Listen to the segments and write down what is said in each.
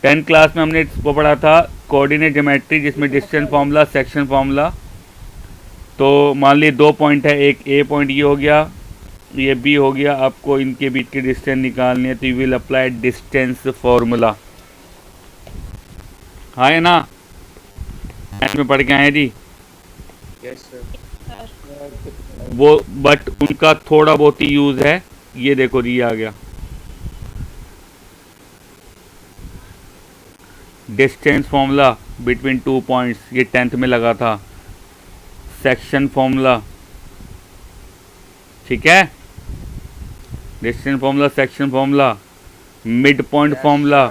10th class में हमने इसको पढ़ा था कोऑर्डिनेट ज्योमेट्री, जिसमें डिस्टेंस फार्मूला, सेक्शन फार्मूला। तो मान ली 2 पॉइंट है, एक ए पॉइंट ये हो गया, ये बी हो गया, आपको इनके बीच की डिस्टेंस निकालनी है, तो you will apply distance formula. हाँ है ना, में पढ़ के आए जी। Yes sir. वो बट उनका थोड़ा बहुत ही यूज है। ये देखो जी, आ गया डिस्टेंस फॉर्मूला बिटवीन 2 पॉइंट्स, ये 10th में लगा था। सेक्शन फॉर्मूला, ठीक है, distance formula, section formula, mid point formula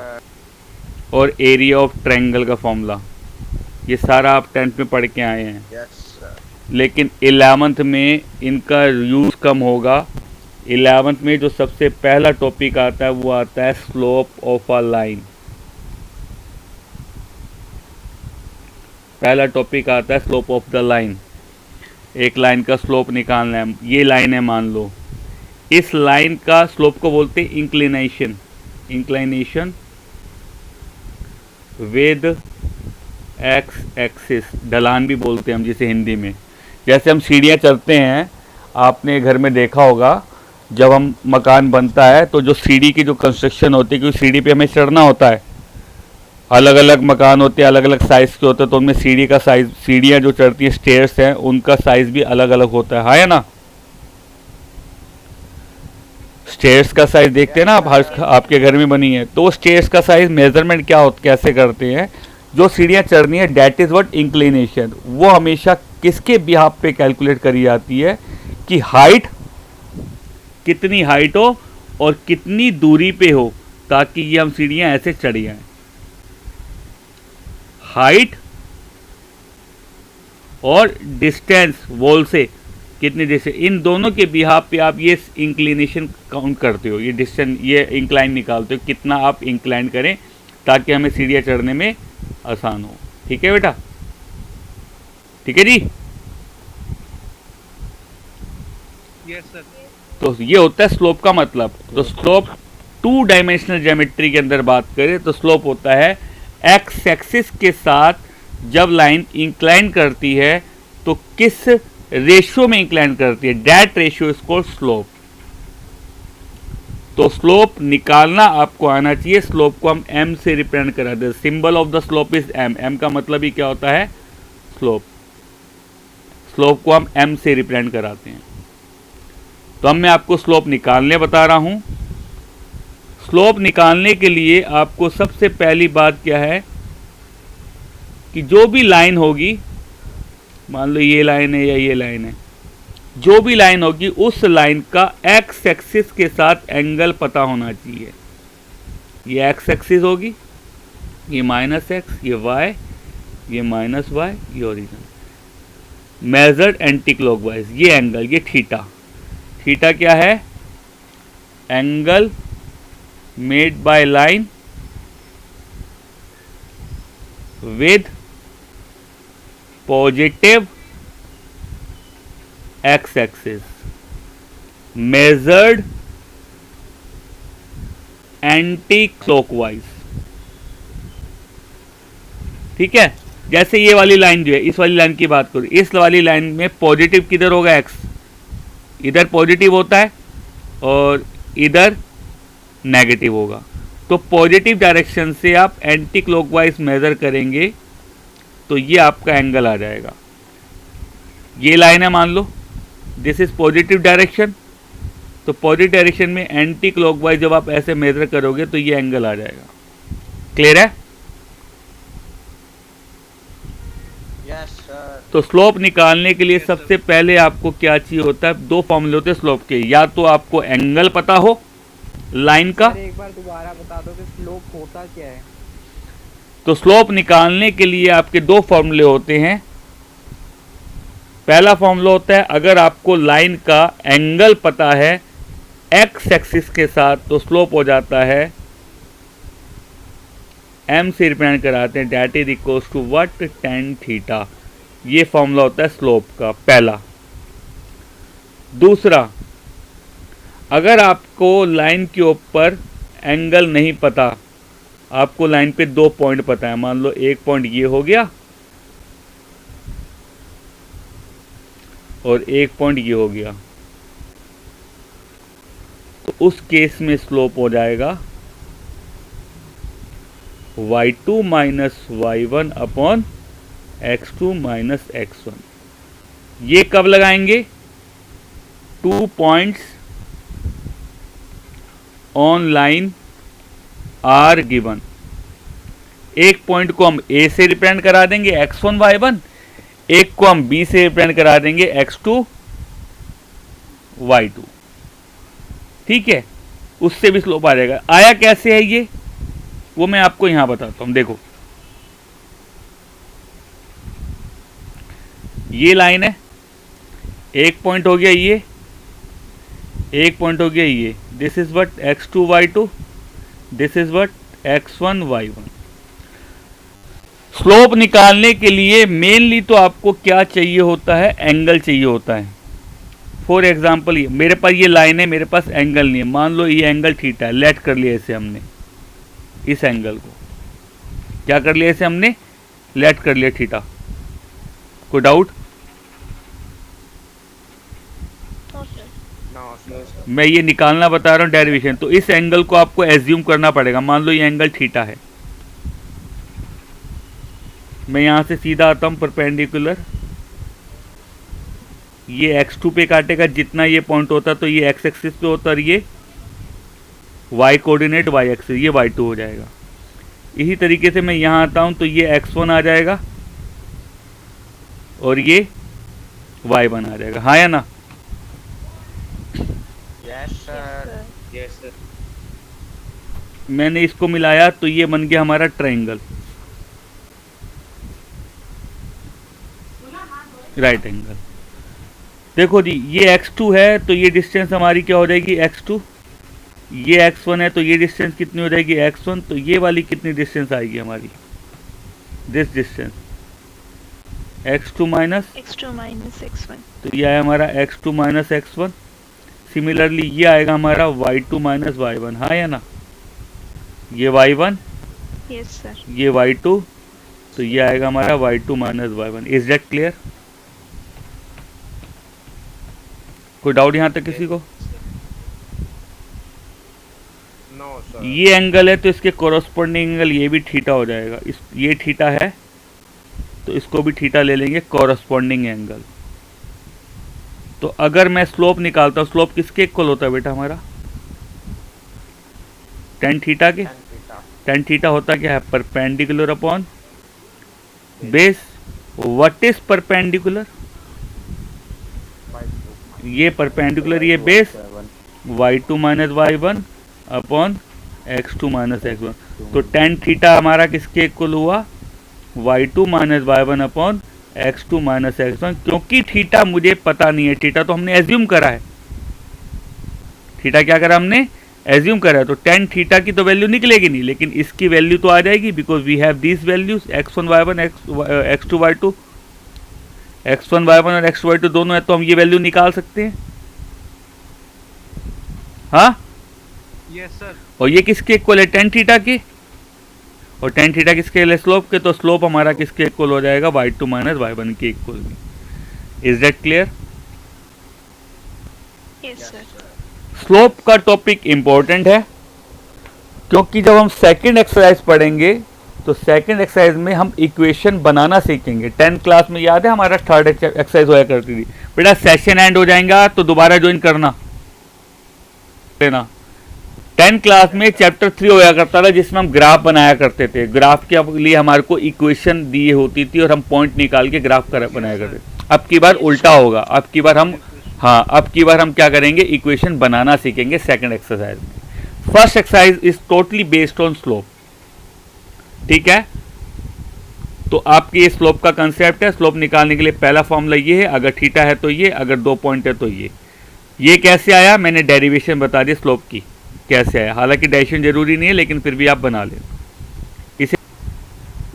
और एरिया ऑफ ट्रायंगल का फॉर्मूला, ये सारा आप 10th में पढ़ के आए हैं। Yes sir. लेकिन 11th में इनका यूज़ कम होगा। 11th में जो सबसे पहला टॉपिक आता है वो आता है स्लोप ऑफ अ लाइन। पहला टॉपिक आता है स्लोप ऑफ द लाइन। एक लाइन का स्लोप निकालना है। ये लाइन है मान लो, इस लाइन का स्लोप को बोलते हैं inclination. Inclination with x axis, ढलान भी बोलते हैं हम जिसे हिंदी में। जैसे हम सीढ़ियाँ चढ़ते हैं, आपने घर में देखा होगा, जब हम मकान बनता है तो जो सीढ़ी की जो कंस्ट्रक्शन होती है, क्योंकि सीढ़ी पे हमें चढ़ना होता है, अलग अलग मकान होते हैं, अलग अलग साइज़ के होते हैं, तो उनमें सीढ़ी का साइज़, सीढ़ियाँ जो चढ़ती हैं, स्टेयर्स हैं, उनका साइज़ भी अलग अलग होता है। हाँ या ना, स्टेयर्स का साइज़ देखते हैं ना आप, हर आपके घर में बनी है, तो स्टेयर्स का साइज़ मेजरमेंट क्या होता, कैसे करते हैं, जो सीढ़ियाँ चढ़नी है, डैट इज़ व्हाट इंक्लिनेशन। वो हमेशा किसके बिहाफ पे कैलकुलेट करी जाती है कि हाइट, कितनी हाइट हो और कितनी दूरी पे हो, ताकि ये हम सीढ़ियाँ ऐसे चढ़ी जाएं। हाइट और डिस्टेंस वॉल से कितनी डिस्टेंस, इन दोनों के बिहाफ पे आप ये इंक्लिनेशन काउंट करते हो, ये डिस्टेंस, ये इंक्लाइन निकालते हो, कितना आप इंक्लाइन करें ताकि हमें सीढ़ियाँ चढ़ने में आसान हो। ठीक है बेटा, ठीक है जी। Yes sir. तो ये होता है स्लोप का मतलब। तो स्लोप 2 डायमेंशनल ज्योमेट्री के अंदर बात करें तो स्लोप होता है एक्स एक्सिस के साथ जब लाइन इंक्लाइन करती है तो किस रेशियो में इंक्लाइन करती है, that ratio is called slope. तो स्लोप निकालना आपको आना चाहिए। स्लोप को हम m से रिप्रेजेंट कराते हैं। Symbol of the slope is m। m का मतलब ही क्या होता है, स्लोप। स्लोप को हम m से रिप्रेजेंट कराते हैं। तो अब मैं आपको स्लोप निकालने बता रहा हूं। स्लोप निकालने के लिए आपको सबसे पहली बात क्या है कि जो भी लाइन होगी, मान लो ये लाइन है या ये लाइन है, जो भी लाइन होगी उस लाइन का एक्स एक्सिस के साथ एंगल पता होना चाहिए। ये एक्स एक्सिस होगी, ये माइनस एक्स, ये वाई, ये माइनस वाई, ये ओरिजिन। मेजर्ड एंटी क्लॉकवाइज, ये एंगल, ये थीटा। थीटा क्या है, angle made by line with positive x axis measured anti clockwise. ठीक है, जैसे ये वाली लाइन जो है, इस वाली लाइन की बात करूं, इस वाली लाइन में पॉजिटिव किधर होगा, एक्स, इधर पॉजिटिव होता है और इधर नेगेटिव होगा। तो पॉजिटिव डायरेक्शन से आप एंटी क्लॉकवाइज मेजर करेंगे तो ये आपका एंगल आ जाएगा। ये लाइन है मान लो, दिस इज पॉजिटिव डायरेक्शन, तो पॉजिटिव डायरेक्शन में एंटी क्लॉकवाइज जब आप ऐसे मेजर करोगे तो ये एंगल आ जाएगा। क्लियर है? Yes sir. तो स्लोप निकालने के लिए सबसे पहले आपको क्या चाहिए होता है, 2 फॉर्मूले होते हैं स्लोप के। या तो आपको एंगल पता हो लाइन का, एक बार दोबारा बता दो कि स्लोप होता क्या है। तो स्लोप निकालने के लिए आपके 2 फॉर्मूले होते हैं। पहला फॉर्मूला होता है, अगर आपको लाइन का एंगल पता है एक्स एक्सिस के साथ तो स्लोप हो जाता है, m से रिप्रेजेंट कराते हैं, that is equals to what, tan theta. ये फॉर्मूला होता है स्लोप का पहला। दूसरा, अगर आपको लाइन के ऊपर एंगल नहीं पता आपको लाइन पे 2 पॉइंट पता है, मान लो एक पॉइंट ये हो गया और एक पॉइंट ये हो गया, तो उस केस में स्लोप हो जाएगा y2 minus y1 upon x2 minus x1। ये कब लगाएंगे? 2 points on line are given. एक पॉइंट को हम ए से रिप्रेजेंट करा देंगे x1 y1, एक को हम बी से रिप्रेजेंट करा देंगे x2 y2। ठीक है, उससे भी स्लोप आ जाएगा। आया कैसे है ये, वो मैं आपको यहां बताता हूं। देखो ये लाइन है, एक पॉइंट हो गया ये, एक पॉइंट हो गया ये। This is what x2 y2, this is what x1 y1। Slope निकालने के लिए मेनली तो आपको क्या चाहिए होता है? एंगल चाहिए होता है। फॉर एग्जाम्पल ये मेरे पास ये लाइन है, मेरे पास एंगल नहीं है, मान लो ये एंगल थीटा है, लेट कर लिया इसे हमने, इस एंगल को क्या कर लिया, इसे हमने लेट कर लिया थीटा। कोई डाउट? मैं ये निकालना बता रहा हूँ डेरिवेशन। तो इस एंगल को आपको एज्यूम करना पड़ेगा, मान लो ये एंगल थीटा है। मैं यहां से सीधा आता हूं परपेंडिकुलर, ये x2 पे काटेगा जितना ये पॉइंट होता, तो ये x एक्सिस पे होता और ये y कोऑर्डिनेट y एक्सिस, ये y2 हो जाएगा। इसी तरीके से मैं यहां आता हूं तो ये x1 आ जाएगा और ये y1 आ जाएगा। हाँ या ना? Yes sir, yes sir. मैंने इसको मिलाया तो ये बन गया हमारा ट्रायंगल, राइट एंगल। देखो जी ये x2 है तो ये डिस्टेंस हमारी क्या हो जाएगी, x2। ये x1 है तो ये डिस्टेंस कितनी हो जाएगी, x1। तो ये वाली कितनी डिस्टेंस आएगी हमारी, this distance x2 minus x1। तो ये आया हमारा x2 माइनस x1। सिमिलरली ये आएगा हमारा y2 माइनस y1। हाँ या ना? ये y1, यस सर। ये y2, तो ये आएगा हमारा y2 minus y1। Is that clear? कोई डाउट यहां तक किसी को? No sir. ये एंगल है तो इसके कोरस्पॉन्डिंग एंगल ये भी थीटा हो जाएगा। इस ये थीटा है तो इसको भी थीटा ले लेंगे, कोरस्पॉन्डिंग एंगल। तो अगर मैं स्लोप निकालता हूँ, स्लोप किसके इक्वल होता है बेटा हमारा? tan थीटा के। tan थीटा होता क्या है? Perpendicular upon base. What is perpendicular? ये परपेंडिकुलर, ये base, y2 minus y1 upon x2 minus x1। तो tan थीटा हमारा किसके इक्वल हुआ? y2 minus y1 upon x2 minus x1। क्योंकि थीटा मुझे पता नहीं है, थीटा तो हमने एज्यूम करा है। थीटा क्या करा हमने? एज्यूम करा है। तो tan थीटा की तो वैल्यू निकलेगी नहीं, लेकिन इसकी वैल्यू तो आ जाएगी, because we have these values x1 y1 x2 y2, x1 y1 और x2 y2 दोनों है, तो हम ये वैल्यू निकाल सकते हैं। हाँ, यस सर। और ये किसके इक्वल है? tan थीटा के। और tan थीटा किसके है? स्लोप के। तो स्लोप हमारा किसके इक्वल हो जाएगा? y2 माइनस y1 के इक्वल में। Is that clear? Yes sir. Slope का टॉपिक इंपॉर्टेंट है, क्योंकि जब हम सेकंड एक्सरसाइज पढ़ेंगे तो सेकंड एक्सरसाइज में हम इक्वेशन बनाना सीखेंगे। 10th क्लास में याद है हमारा थर्ड एक्सरसाइज होया करती थी बेटा। सेशन एंड हो जाएगा तो दोबारा ज्वाइन करना लेना। 10th क्लास में चैप्टर 3 होया करता था, जिसमें हम ग्राफ बनाया करते थे। ग्राफ के लिए हमारे को इक्वेशन दी होती थी और हम पॉइंट निकाल के ग्राफ बनाया करते थे। अब की बार उल्टा होगा, अब की बार हम अब की बार हम क्या करेंगे? इक्वेशन बनाना सीखेंगे सेकंड एक्सरसाइज में। First exercise is totally based on slope. ठीक है, तो आपके ये स्लोप का कंसेप्ट है। स्लोप निकालने के लिए पहला फॉर्मूला ये है, अगर थीटा है तो ये, अगर 2 पॉइंट है तो ये। ये कैसे आया? मैंने डेरिवेशन बता दी स्लोप की कैसे आया। हालांकि डेरिवेशन जरूरी नहीं है, लेकिन फिर भी आप बना लें इसे।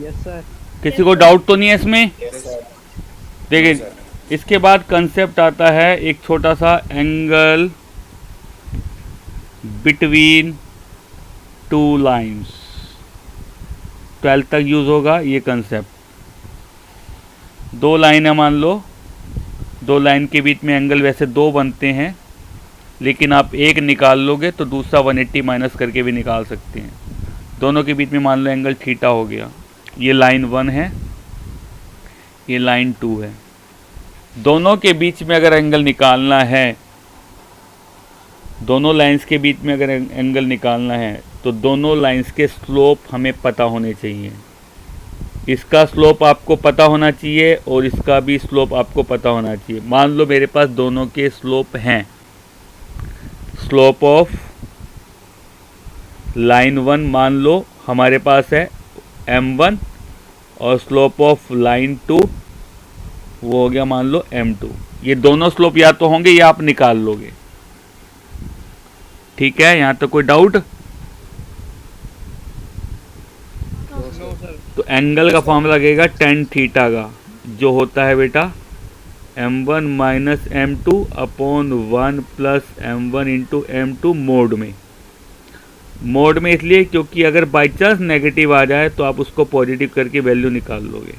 Yes sir. किसी को डाउट तो नहीं है इसमें? देखिए, इसके बाद कंसेप्ट आता है एक छोटा सा एंगल बिटवीन 2 लाइंस। 12th तक यूज़ होगा ये कंसेप्ट। दो लाइन है मान लो, दो लाइन के बीच में एंगल वैसे दो बनते हैं, लेकिन आप एक निकाल लोगे तो दूसरा 180 माइनस करके भी निकाल सकते हैं। दोनों के बीच में मान लो एंगल थीटा हो गया। ये लाइन 1 है, ये लाइन 2 है। दोनों के बीच में अगर एंगल निकालना है, दोनों लाइंस के बीच में अगर एंगल निकालना है तो दोनों लाइंस के स्लोप हमें पता होने चाहिए। इसका स्लोप आपको पता होना चाहिए और इसका भी स्लोप आपको पता होना चाहिए। मान लो मेरे पास दोनों के स्लोप हैं। स्लोप ऑफ लाइन 1 मान लो हमारे पास है m1 और स्लोप ऑफ लाइन 2 वो हो गया मान लो m2। ये दोनों स्लोप या तो होंगे या आप निकाल लोगे। ठीक है, यहाँ तो कोई डाउट? No, sir. तो एंगल का फॉर्मूला लगेगा tan थीटा का, जो होता है बेटा m1 minus m2 upon 1 plus m1 into m2 mode में। मोड में इसलिए क्योंकि अगर बाई चांस नेगेटिव आ जाए तो आप उसको पॉजिटिव करके वैल्यू निकाल लोगे।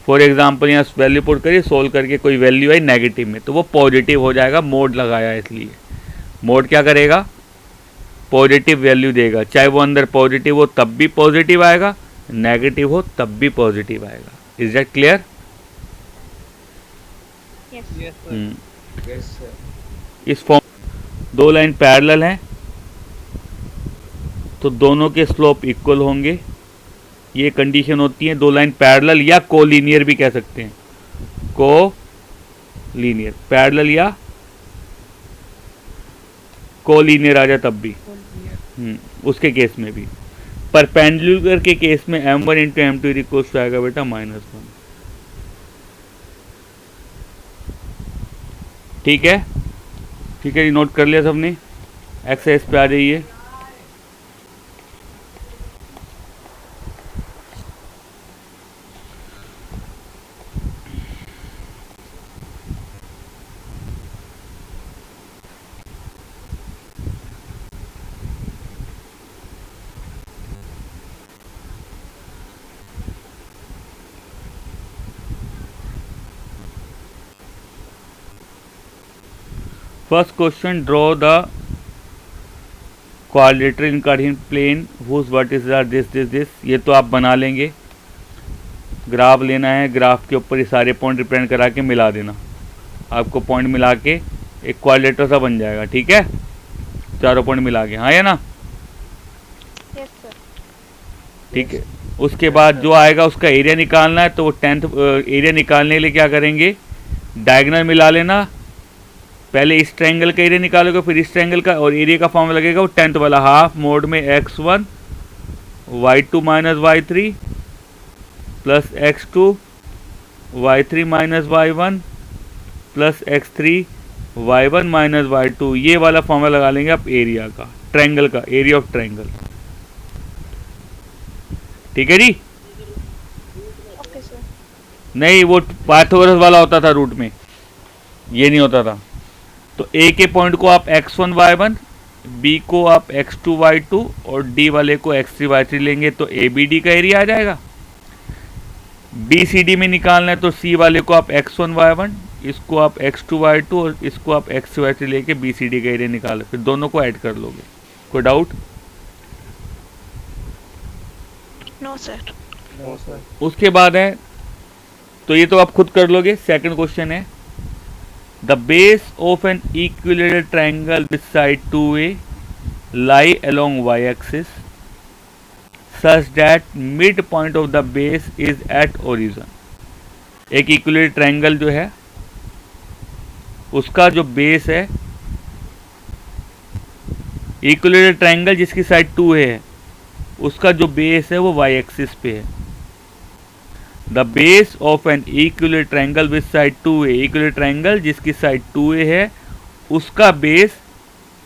फॉर एग्जांपल यहाँ वैल्यू पुट करिए, सोल्व करके कोई वैल्यू आई नेगेटिव में तो वो पॉजिटिव हो जाएगा, मोड लगाया इसलिए। मोड क्या करेगा? पॉजिटिव वैल्यू देगा, चाहे वो अंदर पॉजिटिव हो तब भी पॉजिटिव आएगा, नेगेटिव हो तब भी पॉजिटिव आएगा। Is that clear? Yes. Yes, sir. Yes, sir. इस फॉर्म दो लाइन पैरेलल हैं तो दोनों के स्लोप इक्वल होंगे। ये कंडीशन होती है, दो लाइन पैरेलल या कोलिनियर भी कह सकते हैं। कोलिनियर, पैरेलल या कोलिनियर आ जाए तब भी, उसके केस में भी। परपेंडिकुलर के केस में m1 इंटू m2 इक्वल्स आएगा बेटा -1। ठीक है, ठीक है, नोट कर लिया सबने। एक्सरसाइज पे आ जाइए। First question, draw the quadrilateral in Cartesian plane whose vertices are this। ये तो आप बना लेंगे। ग्राफ लेना है, ग्राफ के ऊपर ये सारे पॉइंट रिप्रेजेंट करा के मिला देना। आपको पॉइंट मिला के एक क्वाड्रिलेटरल सा बन जाएगा। ठीक है, चारों पॉइंट मिला के, हाँ या ना? Yes, sir. ठीक है, उसके बाद जो आएगा उसका एरिया निकालना है। तो वो 10th एरिया निकालने के लिए क्या करेंगे? डायगोनल मिला लेना। पहले इस ट्रायंगल का एरिया निकालोगे, फिर इस ट्रायंगल का, और एरिया का फॉर्मूला लगेगा वो 10th वाला, हाफ मोड में x1 y2 minus y3 plus x2 y3 minus y1 plus x3 y1 minus y2। ये वाला फॉर्मूला लगा लेंगे आप एरिया का, ट्रायंगल का, एरिया ऑफ ट्रायंगल। ठीक है जी? Okay, sir. नहीं, वो पाइथागोरस वाला होता था रूट में, ये नहीं होता था। तो ए के पॉइंट को आप x1 y1, बी को आप x2 y2 और डी वाले को x3 y3 लेंगे तो ए बी डी का एरिया आ जाएगा। बी सी डी में निकालना है तो सी वाले को आप x1 y1, इसको आप x2 y2 और इसको आप x3 y3 लेके बी सी डी का एरिया निकालो, फिर दोनों को ऐड कर लोगे। कोई doubt? No, sir. No, sir. उसके बाद है, तो ये तो आप खुद कर लोगे। सेकंड क्वेश्चन है, the base of an equilateral triangle with side 2a lie along y axis such that mid point of the base is at origin। एक इक्विलेटरल ट्रायंगल जो है उसका जो बेस है, इक्विलेटरल ट्रायंगल जिसकी साइड 2a है उसका जो बेस है वो y एक्सिस पे है। The base of an equilateral triangle with side 2a, equilateral triangle जिसकी साइड 2a है उसका बेस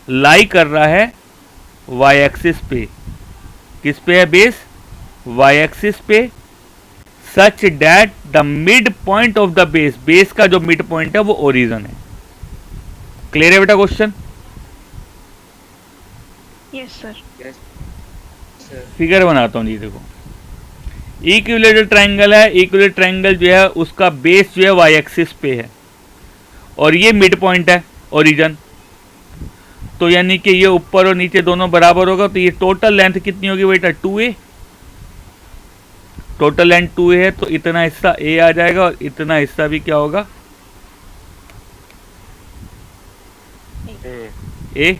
लाई कर रहा है y एक्सिस पे। किस पे है बेस? y एक्सिस पे। Such that the mid point of the base, base का जो मिड पॉइंट है वो ओरिजिन है। क्लियर है बेटा question? Yes, sir. Yes, sir. Figure बनाता हूँ जी, देखो इक्विलेटरल ट्रायंगल है, इक्विलेटरल ट्रायंगल जो है उसका बेस जो है वाई एक्सिस पे है और ये मिड पॉइंट है ओरिजिन, तो यानी कि ये ऊपर और नीचे दोनों बराबर होगा, तो ये टोटल लेंथ कितनी होगी बेटा 2a, टोटल लेंथ 2a है, तो इतना हिस्सा a आ जाएगा और इतना हिस्सा भी क्या होगा a,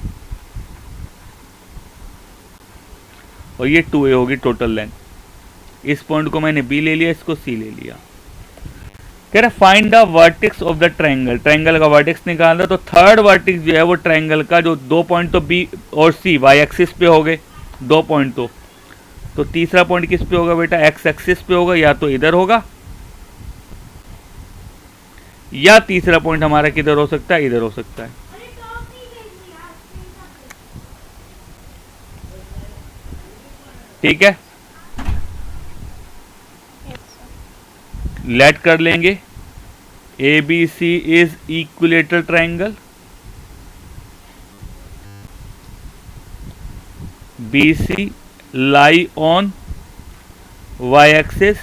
और ये 2a होगी टोटल लेंथ। इस पॉइंट को मैंने b ले लिया, इसको c ले लिया। कह रहा find the vertex of the triangle, triangle का वर्टेक्स निकालना, तो थर्ड वर्टेक्स जो है वो ट्रायंगल का जो 2 पॉइंट तो b और c वाई एक्सिस पे हो गए 2 पॉइंट, तो तीसरा पॉइंट किस पे होगा बेटा एक्स एक्सिस पे होगा, या तो इधर होगा या तीसरा पॉइंट हमारा किधर हो सकता है, इधर हो सकता है। ठीक है, Yes, sir. लेट कर लेंगे ABC is equilateral triangle, BC lie on y axis,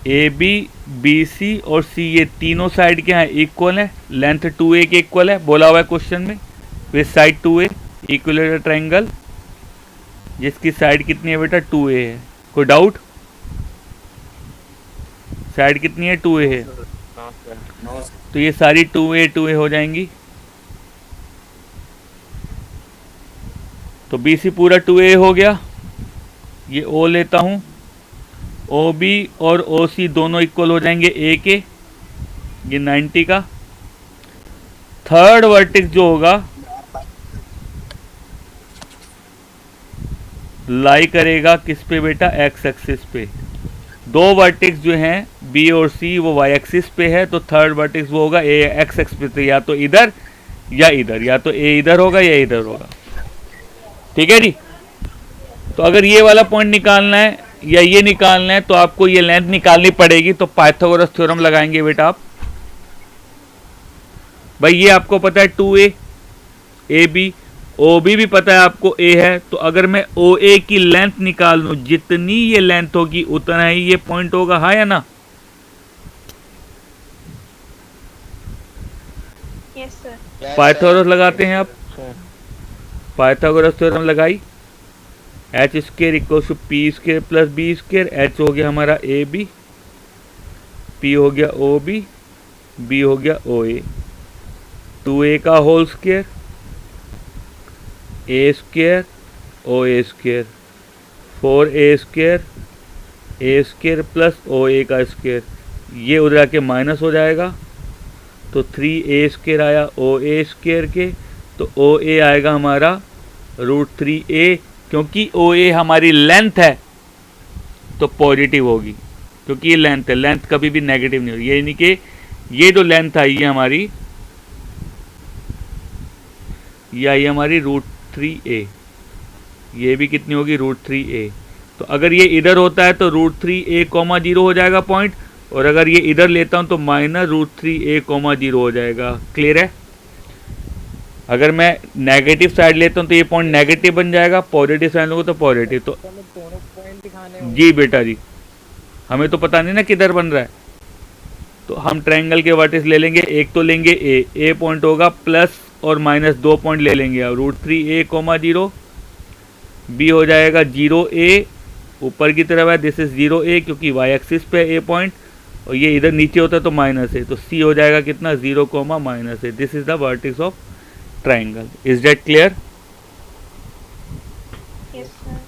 AB BC और C ये तीनों साइड के हैं इक्वल है, लेंथ 2a के इक्वल है, बोला हुआ है क्वेश्चन में, with side 2a, equilateral triangle जिसकी साइड कितनी है बेटा 2a है। कोई डाउट? साइड कितनी है 2a है, No, sir. No, sir. तो ये सारी 2a हो जाएंगी, तो BC पूरा 2a हो गया। ये O लेता हूँ, OB और OC दोनों इक्वल हो जाएंगे a के, ये 90 का। थर्ड वर्टेक्स जो होगा लाई करेगा किस पे बेटा एक्स एक्सिस पे, दो वर्टेक्स जो हैं B और C वो वाई एक्सिस पे है, तो थर्ड वर्टेक्स वो होगा ए एक्स एक्सिस पे, या तो इधर या इधर, या तो ए इधर होगा या इधर होगा। ठीक है जी, तो अगर ये वाला पॉइंट निकालना है या ये निकालना है तो आपको ये लेंथ निकालनी पड़ेगी, तो पाइथागोरस थ्योरम लगाएंगे बेटा आप। भाई ये आपको पता है 2a, AB, OB भी पता है आपको a है, तो अगर मैं OA की लेंथ निकाल लूं, जितनी ये लेंथ होगी उतना ही ये पॉइंट होगा, हाँ या ना? Yes, sir. पाइथागोरस लगाते हैं आप, पाइथागोरस थ्योरम लगाई, H square equal to P square plus B square, H हो गया हमारा AB, पी हो गया OB, बी हो गया OA, 2a का whole square, A square OA square, 4a square A square plus OA का स्क्वायर, ये उधर आके माइनस हो जाएगा, तो 3a स्क्वायर आया OA स्क्वायर के, तो OA आएगा हमारा √3a, क्योंकि OA हमारी लेंथ है तो पॉजिटिव होगी, क्योंकि ये लेंथ है, लेंथ कभी भी नेगेटिव नहीं होगी, यानी कि ये जो लेंथ आई है हमारी, ये आई हमारी √3a, ये भी कितनी होगी √3a, तो अगर ये इधर होता है तो √3a, 0 हो जाएगा पॉइंट, और अगर ये इधर लेता हूं तो माइनस √3a, 0 हो जाएगा। क्लियर है? अगर मैं नेगेटिव साइड लेता हूं तो ये पॉइंट नेगेटिव बन जाएगा, पॉजिटिव साइड लूंगा तो पॉजिटिव। तो हमें दोनों पॉइंट दिखाने होंगे। जी बेटा जी, हमें तो पता नहीं ना किधर बन रहा है, तो हम ट्रायंगल के वर्टेक्स ले लेंगे, एक तो लेंगे ए पॉइंट होगा, प्लस और माइनस 2 पॉइंट ले लेंगे, और √3a, 0, बी हो जाएगा 0a, ऊपर की तरफ है, दिस इज 0a क्योंकि वाई एक्सिस पे ए पॉइंट, और ये इधर नीचे होता है तो माइनस है, तो सी हो जाएगा कितना 0, माइनस है। This is the vertex of triangle. Is that clear? Yes, sir.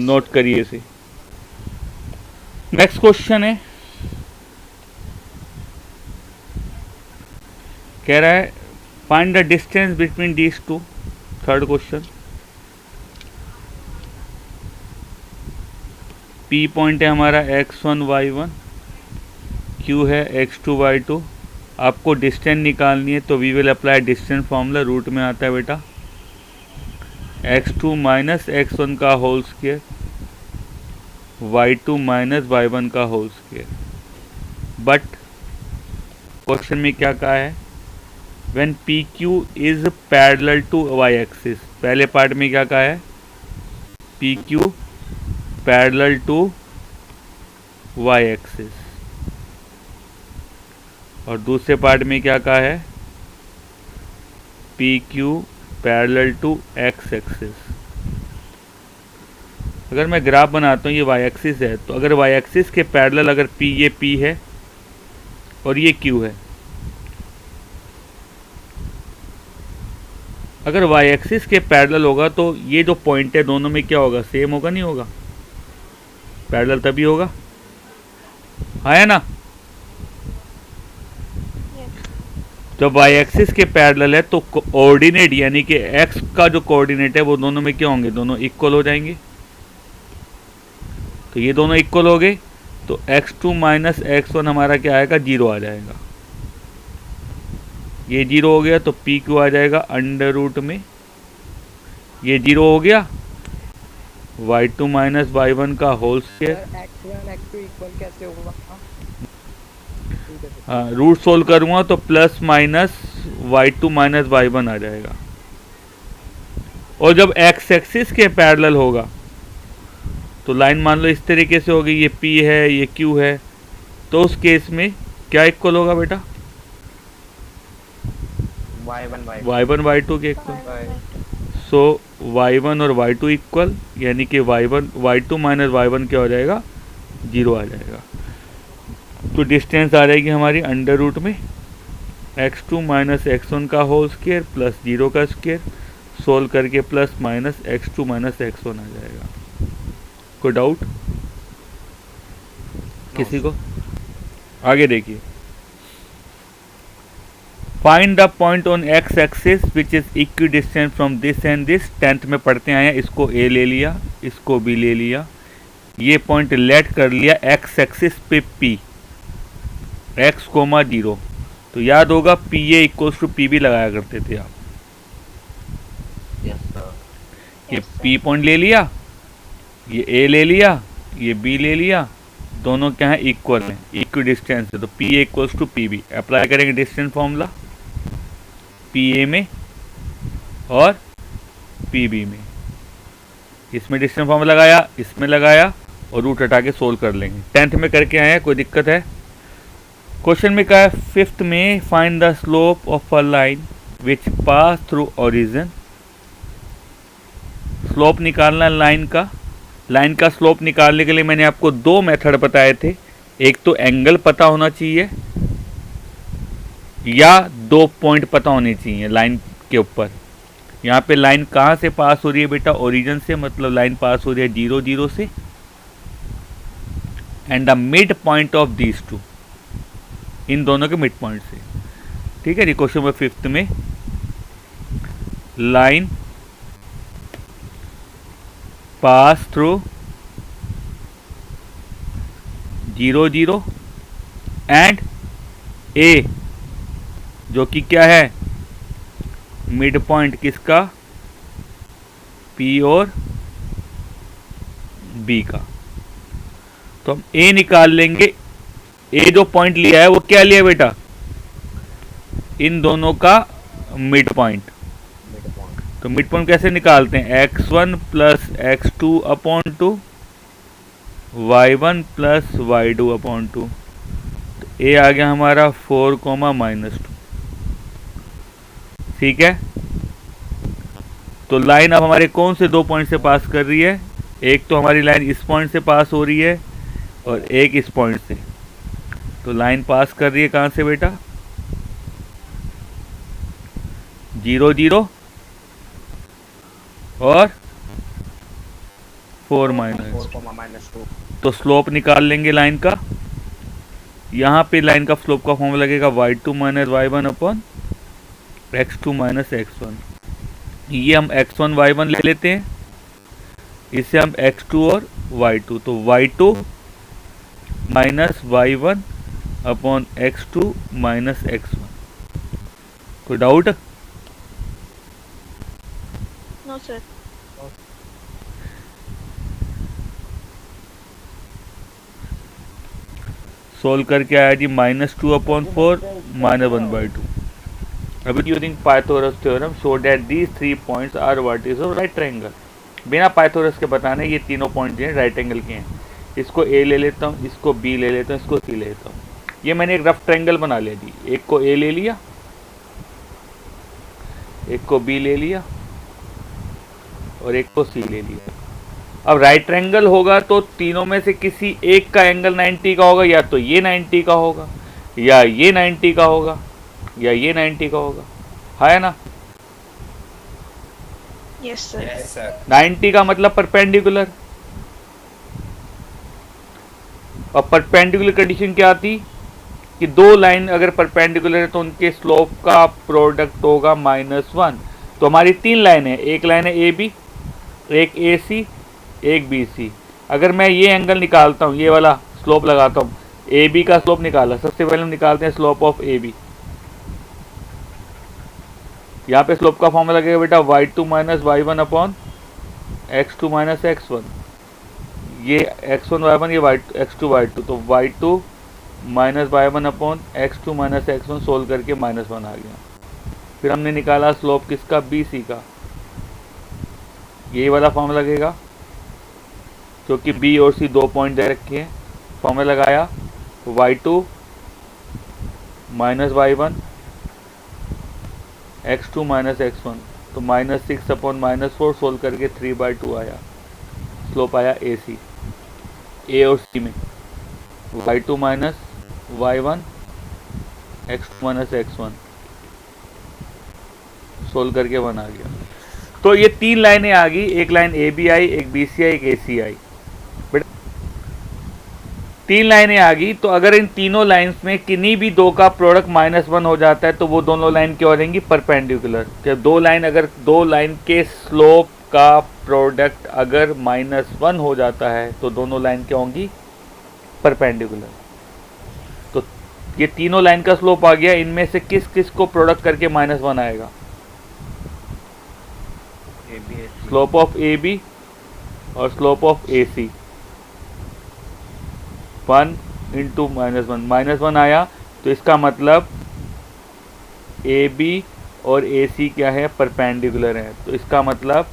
Note करिए इसे। नेक्स्ट क्वेश्चन है, कह रहा है find the distance between these two, third question. P point है हमारा x1 y1, Q है x2 y2, आपको डिस्टेंस निकालनी है तो we will apply distance formula, root में आता है बेटा x2 माइनस x1 का whole square, y2 minus y1 का होल स्क्वायर। बट क्वेश्चन में क्या कहा है, when PQ is parallel to y axis, पहले पार्ट में क्या कहा है, PQ parallel to y axis, और दूसरे पार्ट में क्या कहा है, P Q parallel to x axis. अगर मैं ग्राफ बनाता हूँ, ये वाई एक्सिस है, तो अगर वाई एक्सिस के पैरेलल अगर पी, ये पी है और ये क्यू है, अगर वाई एक्सिस के पैरेलल होगा तो ये जो पॉइंट है दोनों में क्या होगा, सेम होगा नहीं होगा, पैरेलल तभी होगा, है ना। Yes. जब वाई एक्सिस के पैरेलल है तो कोऑर्डिनेट यानी कि एक्स का जो कोऑर्डिनेट है वो दोनों में क्या होंगे, दोनों इक्वल हो जाएंगे। तो ये दोनों इक्वल हो गए तो x2 माइनस x1 हमारा क्या आएगा, 0 आ जाएगा। ये 0 हो गया तो पी क्यू आ जाएगा अंडर रूट में, ये 0 हो गया, y2 माइनस y1 का whole square. Sir x1 x2 equal कैसे होगा? हाँ, रूट सोल्व करूँगा तो plus minus y2 minus y1 आ जाएगा। और जब x एक्सिस के पैरेलल होगा तो लाइन मान लो इस तरीके से होगी, ये P है ये Q है, तो उस केस में क्या इक्वल होगा बेटा, y1 y2 के इक्वल। सो y1 और y2 इक्वल, यानी कि y2 माइनस y1 क्या हो जाएगा, 0 आ जाएगा। तो डिस्टेंस आ जाएगी हमारी अंडर रूट में x2 माइनस x1 का होल स्क्वायर प्लस 0 का स्क्वायर, सोल्व करके plus minus x2 minus x1 आ जाएगा। कोई डाउट किसी को? आगे देखिए, find the point on x axis which is equi distance from this and this. 10th में पढ़ते आए हैं, इसको ए ले लिया, इसको बी ले लिया, ये पॉइंट लेट कर लिया एक्स एक्सिस पे पी, एक्स कोमा 0। तो याद होगा P A equals to P B लगाया करते थे आप। ये पी पॉइंट ले लिया, ये ए ले लिया, ये बी ले लिया, दोनों क्या है, इक्वल है, इक्वी डिस्टेंस है, तो P A equals to P B. Apply करेंगे डिस्टेंस फॉर्मूला पी ए में और पी बी में, इसमें डिस्टेंस फॉर्मूला लगाया, इसमें लगाया और रूट हटा के सोल्व कर लेंगे। 10th में करके आए हैं, कोई दिक्कत है? क्वेश्चन में कहा है 5th में find the slope of a line which pass through origin. Slope निकालना लाइन का। लाइन का स्लोप निकालने के लिए मैंने आपको 2 मेथड बताए थे, एक तो एंगल पता होना चाहिए या 2 पॉइंट पता होने चाहिए लाइन के ऊपर। यहाँ पे लाइन कहाँ से पास हो रही है बेटा, ओरिजिन से, मतलब लाइन पास हो रही है 0 0 से, and the mid point of these two, इन दोनों के मिड पॉइंट से। ठीक है जी। क्वेश्चन नंबर 5th में लाइन पास थ्रू 0 0 एंड ए जो कि क्या है, मिड पॉइंट किसका, पी और बी का। तो हम ए निकाल लेंगे। ए जो पॉइंट लिया है वो क्या लिया बेटा, इन दोनों का मिड पॉइंट। तो मिड पॉइंट कैसे निकालते हैं, x1 plus x2 upon 2, y1 plus y2 upon 2। तो ए आ गया हमारा 4 -2। ठीक है। तो लाइन अब हमारे कौन से 2 पॉइंट से पास कर रही है, एक तो हमारी लाइन इस पॉइंट से पास हो रही है और एक इस पॉइंट से। तो लाइन पास कर रही है कहाँ से बेटा, 0 0 और 4 -2। तो स्लोप निकाल लेंगे लाइन का। यहाँ पे लाइन का स्लोप का फॉर्मूला लगेगा y2 minus y1 upon x2 minus x1। ये हम x1 y1 ले लेते हैं, इसे हम x2 और y2। तो y2 minus y1 upon x2 minus x1। कोई डाउट? No, sir. सोल्व करके आया जी -2 अपॉन 4 -1/2। अभी using Pythagoras theorem show that these 3 points are vertices of right triangle. बिना पाइथागोरस के बताने ये तीनों पॉइंट जो हैं राइट एंगल के हैं। इसको ए ले लेता हूँ, इसको बी ले लेता हूँ, इसको सी ले लेता हूँ। ये मैंने एक रफ ट्रायंगल बना लिया जी। एक को ए ले लिया, एक को बी ले लिया और एक को सी ले लिया। अब राइट ट्रायंगल होगा तो तीनों में से किसी एक का एंगल 90 का होगा, या तो ये 90 का होगा, या ये 90 का होगा, या ये 90 का होगा, है ना। Yes, sir. Yes, sir. 90 का मतलब परपेंडिकुलर, और परपेंडिकुलर कंडीशन क्या आती कि दो लाइन अगर परपेंडिकुलर है तो उनके स्लोप का प्रोडक्ट होगा -1। तो हमारी तीन लाइन है, एक लाइन है ए बी, एक ए सी, एक बी सी। अगर मैं ये एंगल निकालता हूँ, ये वाला स्लोप लगाता हूँ, ए बी का स्लोप निकाला, सबसे पहले हम निकालते हैं स्लोप ऑफ ए बी। यहाँ पे स्लोप का फॉर्मूला लगेगा बेटा y2 minus y1 upon x2 minus x1। ये x1 y1, ये x2 y2, तो y2 minus y1 upon x2 minus x1 solve करके -1 आ गया। फिर हमने निकाला स्लोप किसका, BC का। यही वाला फॉर्मूला लगेगा क्योंकि B और C दो पॉइंट दे रखे हैं। फॉर्मूला लगाया y2 minus y1 x2 minus x1, तो -6 अपॉन -4 सोल्व करके 3/2 आया। स्लोप आया AC, A और C में y2 minus y1 x2 minus x1 solve करके 1 आ गया। तो ये तीन लाइनें आ गई, एक लाइन AB आई, एक BC आई, एक AC आई। तीन लाइनें आ गई, तो अगर इन तीनों लाइंस में किन्हीं भी दो का प्रोडक्ट -1 हो जाता है तो वो दोनों लाइन क्या हो जाएंगी, परपेंडिकुलर। जब दो लाइन के स्लोप का प्रोडक्ट अगर -1 हो जाता है तो दोनों लाइन क्या होंगी, परपेंडिकुलर। तो ये तीनों लाइन का स्लोप आ गया, इनमें से किस किस को प्रोडक्ट करके -1 आएगा, स्लोप ऑफ ए बी और slope of A C. 1 into -1 आया, तो इसका मतलब ए बी और ए सी क्या है, परपेंडिकुलर है। तो इसका मतलब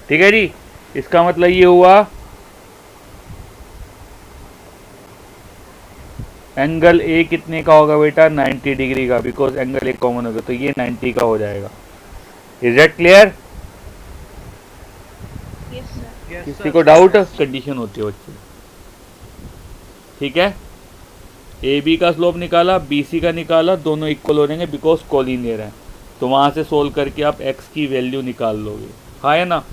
ठीक है जी, इसका मतलब ये हुआ एंगल ए कितने का होगा बेटा, 90 डिग्री का, बिकॉज एंगल ए कॉमन होगा, तो ये 90 का हो जाएगा। Is that clear? Yes, sir. Yes, किसी sir. को डाउट, कंडीशन होती है बच्चे, ठीक है। ए बी का स्लोप निकाला, बी सी का निकाला, दोनों इक्वल हो जाएंगे बिकॉज कोलिनियर है। तो वहां से सोल्व करके आप एक्स की वैल्यू निकाल लोगे, हाँ है ना।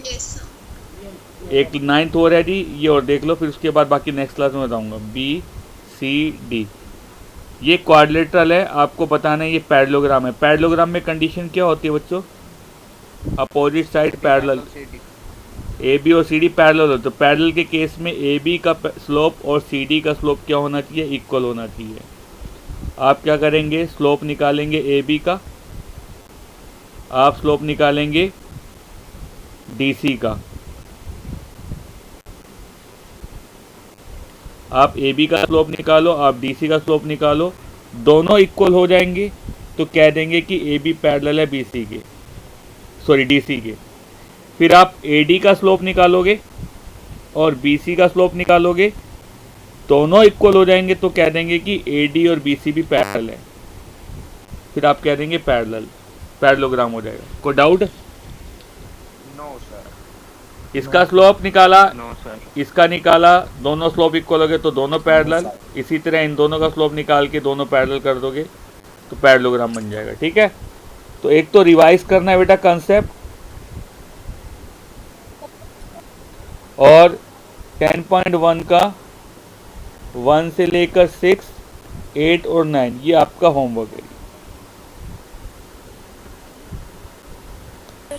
Yes, sir. एक 9th हो रहा है जी, ये और देख लो, फिर उसके बाद बाकी नेक्स्ट क्लास में बताऊंगा। बी सी डी ये क्वाड्रिलेटरल है, आपको बताना है ये पैरेललोग्राम है। पैरेललोग्राम में कंडीशन क्या होती है बच्चों, opposite side parallel, A B और सी डी पैरेलल हो। तो पैरेलल के केस में ए बी का स्लोप और सी डी का स्लोप क्या होना चाहिए, इक्वल होना चाहिए। आप क्या करेंगे, स्लोप निकालेंगे ए बी का, आप स्लोप निकालेंगे डी सी का। आप ए बी का स्लोप निकालो, आप डी सी का स्लोप निकालो, दोनों इक्वल हो जाएंगे तो कह देंगे कि ए बी पैरेलल है बी सी के, सॉरी डी सी के। फिर आप ए डी का स्लोप निकालोगे और बी सी का स्लोप निकालोगे, दोनों इक्वल हो जाएंगे तो कह देंगे कि ए डी और बी सी भी पैरेलल है। फिर आप कह देंगे पैरेलल, पैरेललोग्राम हो जाएगा। कोई डाउट? No, sir. इसका स्लोप निकाला, No, sir. इसका निकाला, दोनों स्लोप इक्वल हो गए तो दोनों पैरेलल। इसी तरह इन दोनों का स्लोप निकाल के दोनों पैरेलल कर दोगे तो पैरेललोग्राम बन जाएगा, ठीक है। तो एक तो रिवाइज करना है बेटा कंसेप्ट, और 10.1 का 1 से लेकर 6, 8 और 9 ये आपका होमवर्क है।